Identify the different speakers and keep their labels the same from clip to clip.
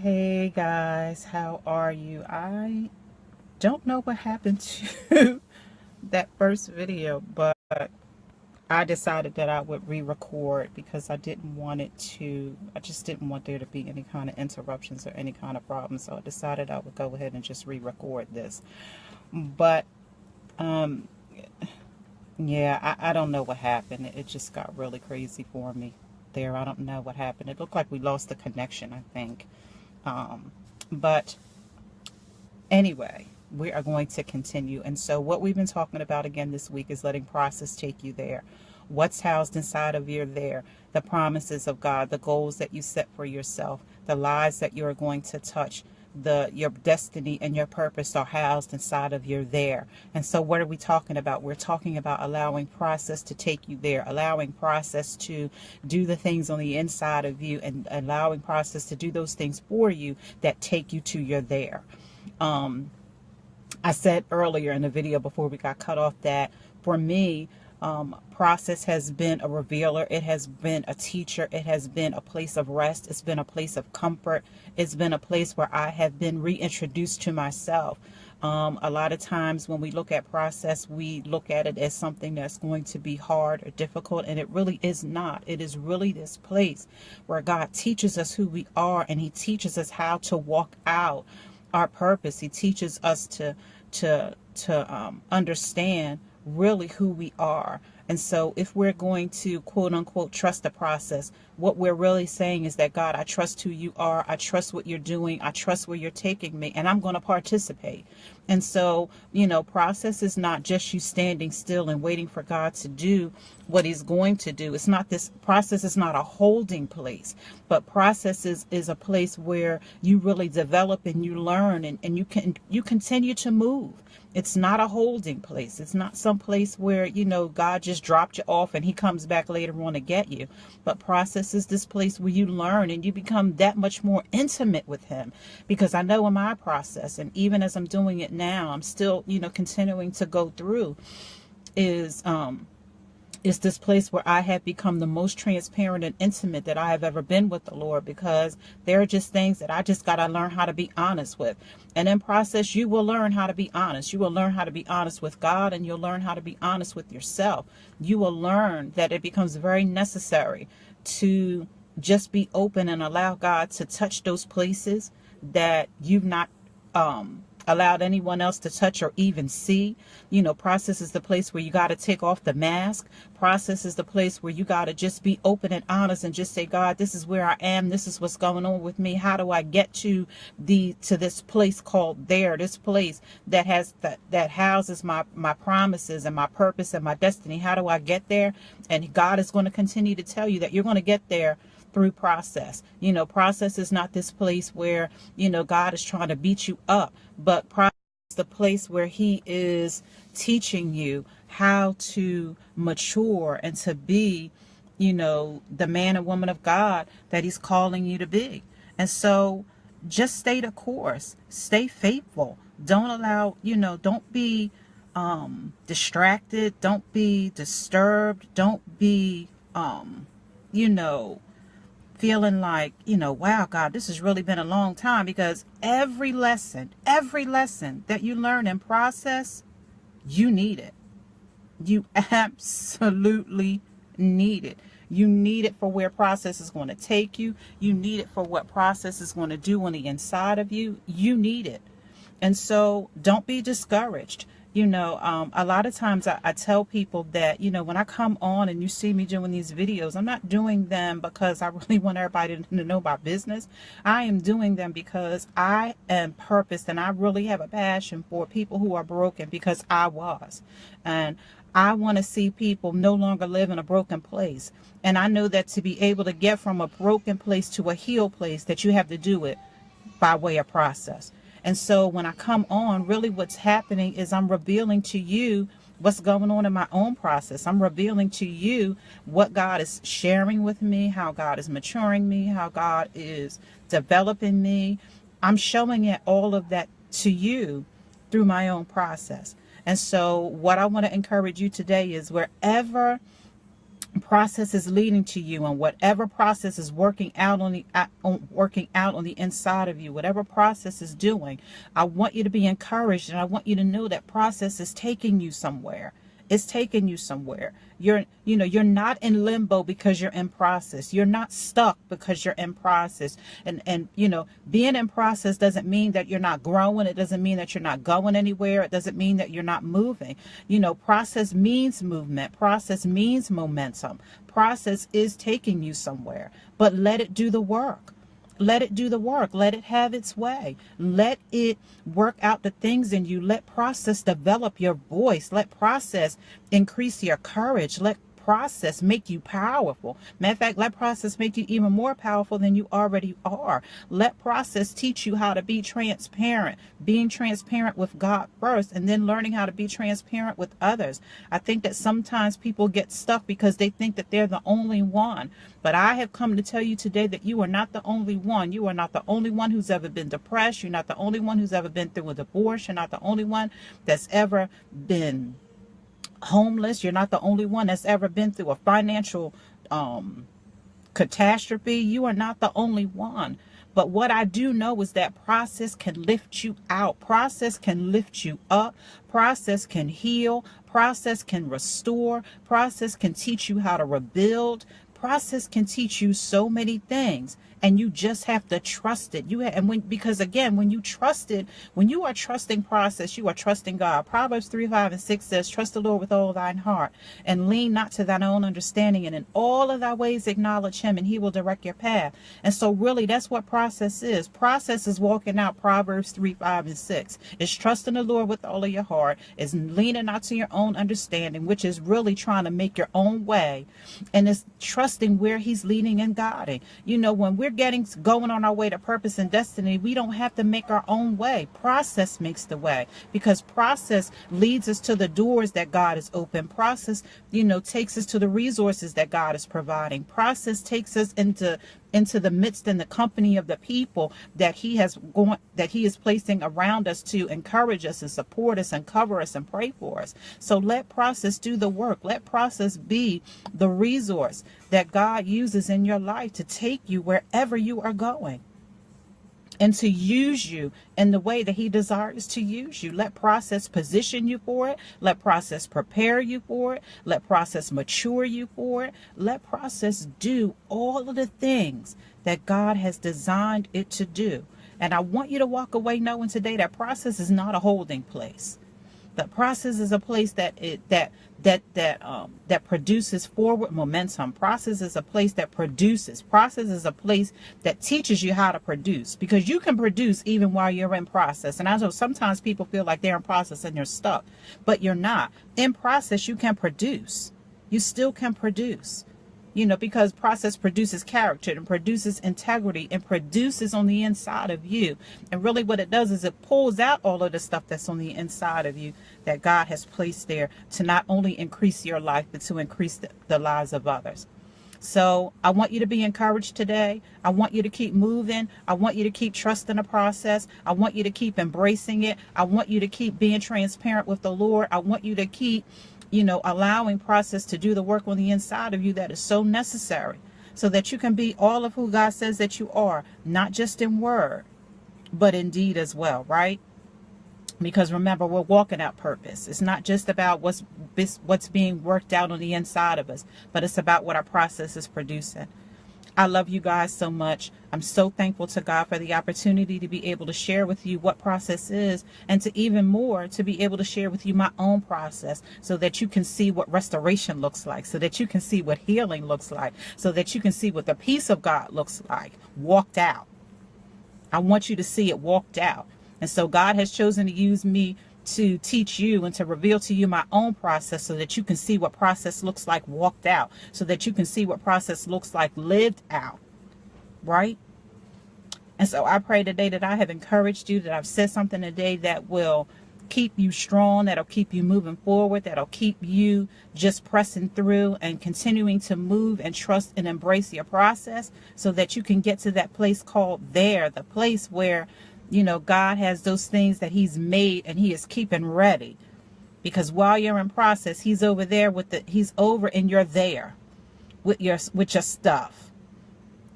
Speaker 1: Hey guys, how are you? I don't know what happened to that first video, but I decided that I would re-record because I just didn't want there to be any kind of interruptions or any kind of problems. So I decided I would go ahead and just re-record this. But, um, yeah, I don't know what happened. It just got really crazy for me there. I don't know what happened. It looked like we lost the connection, I think. Um, but Anyway, we are going to continue. And so what we've been talking about again this week is letting process take you there. What's housed inside of you there, the promises of God, the goals that you set for yourself, the lives that you are going to touch, your destiny and your purpose are housed inside of you there. And so what are we talking about? We're talking about allowing process to take you there, allowing process to do the things on the inside of you, and allowing process to do those things for you that take you to your there. I said earlier in the video before we got cut off that for me, process has been a revealer. It has been a teacher. It has been a place of rest. It's been a place of comfort. It's been a place where I have been reintroduced to myself. A lot of times when we look at process, we look at it as something that's going to be hard or difficult, and it really is not. It is really this place where God teaches us who we are, and he teaches us how to walk out our purpose. He teaches us to understand really who we are. And so if we're going to quote unquote trust the process, what we're really saying is that God, I trust who you are. I trust what you're doing. I trust where you're taking me, and I'm going to participate. And so, process is not just you standing still and waiting for God to do what he's going to do. It's not this process is not a holding place, but process is a place where you really develop and you learn, and you continue to move. It's not a holding place. It's not some place where, God just dropped you off and he comes back later on to get you. But process is this place where you learn and you become that much more intimate with him. Because I know in my process, and even as I'm doing it now, I'm still, continuing to go through, is this place where I have become the most transparent and intimate that I have ever been with the Lord, because there are just things that I just got to learn how to be honest with. And in process, you will learn how to be honest. You will learn how to be honest with God, and you'll learn how to be honest with yourself. You will learn that it becomes very necessary to just be open and allow God to touch those places that you've not allowed anyone else to touch or even see. Process is the place where you got to take off the mask. Process is the place where you got to just be open and honest and just say, God, this is where I am. This is what's going on with me. How do I get to this place called there, this place that houses my promises and my purpose and my destiny? How do I get there? And God is going to continue to tell you that you're going to get there through process. Process is not this place where, God is trying to beat you up, but process is the place where he is teaching you how to mature and to be, the man and woman of God that he's calling you to be. And so just stay the course, stay faithful. Don't allow, don't be distracted. Don't be disturbed. Don't be, feeling like, wow, God, this has really been a long time, because every lesson that you learn in process, you need it. You absolutely need it. You need it for where process is going to take you. You need it for what process is going to do on the inside of you. You need it. And so don't be discouraged. A lot of times I tell people that, when I come on and you see me doing these videos, I'm not doing them because I really want everybody to know my business. I am doing them because I am purposed, and I really have a passion for people who are broken, because I was. And I want to see people no longer live in a broken place. And I know that to be able to get from a broken place to a healed place, that you have to do it by way of process. And so when I come on, really what's happening is I'm revealing to you what's going on in my own process. I'm revealing to you what God is sharing with me, how God is maturing me, how God is developing me. I'm showing it, all of that, to you through my own process. And so what I want to encourage you today is, wherever Process is leading to you, and whatever process is working out on the inside of you, whatever process is doing, I want you to be encouraged, and I want you to know that process is taking you somewhere. It's taking you somewhere. You're not in limbo because you're in process. You're not stuck because you're in process. And being in process doesn't mean that you're not growing. It doesn't mean that you're not going anywhere. It doesn't mean that you're not moving. Process means movement. Process means momentum. Process is taking you somewhere, but let it do the work. Let it do the work. Let it have its way. Let it work out the things in you. Let process develop your voice. Let process increase your courage. Let process make you powerful. Matter of fact, let process make you even more powerful than you already are. Let process teach you how to be transparent, being transparent with God first, and then learning how to be transparent with others. I think that sometimes people get stuck because they think that they're the only one. But I have come to tell you today that you are not the only one. You are not the only one who's ever been depressed. You're not the only one who's ever been through a divorce. You're not the only one that's ever been homeless. You're not the only one that's ever been through a financial catastrophe. You are not the only one. But what I do know is that process can lift you out. Process can lift you up. Process can heal. Process can restore. Process can teach you how to rebuild. Process can teach you so many things, and you just have to trust it. Because again, when you trust it, when you are trusting process, you are trusting God. Proverbs 3:5-6 says, "Trust the Lord with all thine heart, and lean not to thine own understanding, and in all of thy ways acknowledge him, and he will direct your path." And so really, that's what process is. Process is walking out Proverbs 3:5-6. It's trusting the Lord with all of your heart. It's leaning not to your own understanding, which is really trying to make your own way, and it's trusting where he's leading and guiding. When we're going on our way to purpose and destiny, we don't have to make our own way. Process makes the way, because process leads us to the doors that God has opened. Process, takes us to the resources that God is providing. Process takes us into the midst and the company of the people that he is placing around us to encourage us and support us and cover us and pray for us. So let process do the work. Let process be the resource that God uses in your life to take you wherever you are going, and to use you in the way that he desires to use you. Let process position you for it. Let process prepare you for it. Let process mature you for it. Let process do all of the things that God has designed it to do. And I want you to walk away knowing today that process is not a holding place. The process is a place that produces forward momentum. Process is a place that produces. Process is a place that teaches you how to produce, because you can produce even while you're in process. And I know sometimes people feel like they're in process and they're stuck, but you're not. In process, you can produce. You still can produce. Because process produces character and produces integrity and produces on the inside of you. And really what it does is it pulls out all of the stuff that's on the inside of you that God has placed there to not only increase your life, but to increase the lives of others. So I want you to be encouraged today. I want you to keep moving. I want you to keep trusting the process. I want you to keep embracing it. I want you to keep being transparent with the Lord. I want you to keep allowing process to do the work on the inside of you that is so necessary, so that you can be all of who God says that you are, not just in word, but in deed as well, right? Because remember, we're walking out purpose. It's not just about what's being worked out on the inside of us, but it's about what our process is producing. I love you guys so much. I'm so thankful to God for the opportunity to be able to share with you what process is, and to even more to be able to share with you my own process, so that you can see what restoration looks like, so that you can see what healing looks like, so that you can see what the peace of God looks like walked out. I want you to see it walked out. And so God has chosen to use me to teach you and to reveal to you my own process, so that you can see what process looks like walked out, so that you can see what process looks like lived out, right? And so I pray today that I have encouraged you, that I've said something today that will keep you strong, that'll keep you moving forward, that'll keep you just pressing through and continuing to move and trust and embrace your process, so that you can get to that place called there, the place where God has those things that he's made and he is keeping ready. Because while you're in process, he's over there he's over and you're there. with your stuff,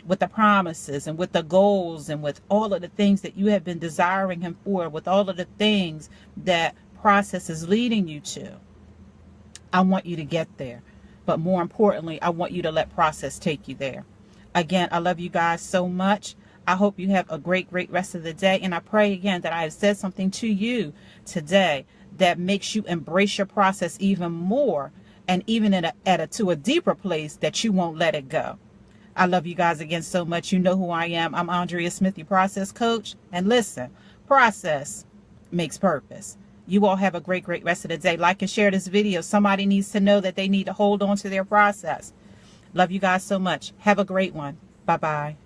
Speaker 1: with the promises and with the goals and with all of the things that you have been desiring him for, with all of the things that process is leading you to. I want you to get there. But more importantly, I want you to let process take you there. Again, I love you guys so much. I hope you have a great rest of the day. And I pray again that I have said something to you today that makes you embrace your process even more, and even to a deeper place that you won't let it go. I love you guys again so much. You know who I am. I'm Andrea Smith, your process coach. And listen, process makes purpose. You all have a great rest of the day. Like and share this video. Somebody needs to know that they need to hold on to their process. Love you guys so much. Have a great one. Bye-bye.